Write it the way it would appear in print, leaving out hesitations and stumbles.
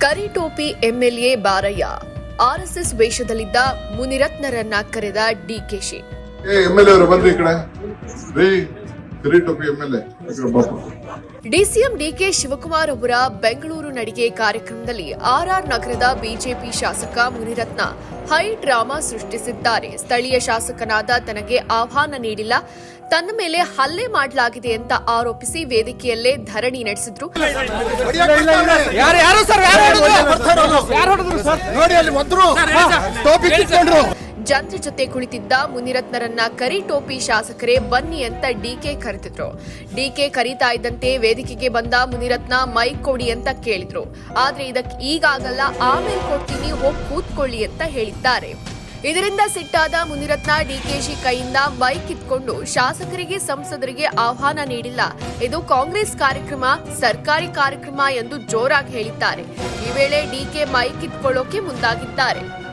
ಕರಿ ಟೋಪಿ ಎಂಎಲ್ಎ ಬಾರಯ್ಯ ಆರ್ಎಸ್ಎಸ್ ವೇಷದಲ್ಲಿದ್ದ ಮುನಿರತ್ನರನ್ನ ಕರೆದ ಡಿಕೆಶಿ. ಎಂಎಲ್ಎ ಅವರು ಬಂದ್ರಿ ಈ ಕಡೆ ರೀ, ಕರಿ ಟೋಪಿ ಎಂಎಲ್ಎ ಡಿಸಿಎಂ ಡಿಕೆ ಶಿವಕುಮಾರ್ ಅವರ ಬೆಂಗಳೂರು ನಡಿಗೆ ಕಾರ್ಯಕ್ರಮದಲ್ಲಿ ಆರ್ಆರ್ ನಗರದ ಬಿಜೆಪಿ ಶಾಸಕ ಮುನಿರತ್ನ ಹೈ ಡ್ರಾಮಾ ಸೃಷ್ಟಿಸಿದ್ದಾರೆ. ಸ್ಥಳೀಯ ಶಾಸಕನಾದ ತನಗೆ ಆಹ್ವಾನ ನೀಡಿಲ್ಲ, ತನ್ನ ಮೇಲೆ ಹಲ್ಲೆ ಮಾಡಲಾಗಿದೆ ಅಂತ ಆರೋಪಿಸಿ ವೇದಿಕೆಯಲ್ಲೇ ಧರಣಿ ನಡೆಸಿದ್ರು. ಜನರ ಜೊತೆ ಕುಳಿತಿದ್ದ ಮುನಿರತ್ನರನ್ನ ಕರಿ ಟೋಪಿ ಶಾಸಕರೇ ಬನ್ನಿ ಅಂತ ಡಿಕೆ ಕರೆದಿದ್ರು. ಡಿಕೆ ಕರೀತಾ ಇದ್ದಂತೆ ವೇದಿಕೆಗೆ ಬಂದ ಮುನಿರತ್ನ ಮೈಕ್ ಕೊಡಿ ಅಂತ ಕೇಳಿದ್ರು. ಆದ್ರೆ ಇದಕ್ಕೆ ಈಗಾಗಲ್ಲ, ಆಮೇಲೆ ಕೊಡ್ತೀನಿ, ಹೋಗಿ ಕೂತ್ಕೊಳ್ಳಿ ಅಂತ ಹೇಳಿದ್ದಾರೆ. ಇದರಿಂದ ಸಿಟ್ಟಾದ ಮುನಿರತ್ನ ಡಿಕೆಶಿ ಕೈಯಿಂದ ಮೈಕ್ ಕಿತ್ಕೊಂಡು ಶಾಸಕರಿಗೆ ಸಂಸದರಿಗೆ ಆಹ್ವಾನ ನೀಡಿಲ್ಲ, ಇದು ಕಾಂಗ್ರೆಸ್ ಕಾರ್ಯಕ್ರಮ, ಸರ್ಕಾರಿ ಕಾರ್ಯಕ್ರಮ ಎಂದು ಜೋರಾಗಿ ಹೇಳಿದ್ದಾರೆ. ಈ ವೇಳೆ ಡಿಕೆ ಮೈಕ್ ಕಿತ್ಕೊಳ್ಳೋಕೆ ಮುಂದಾಗಿದ್ದಾರೆ.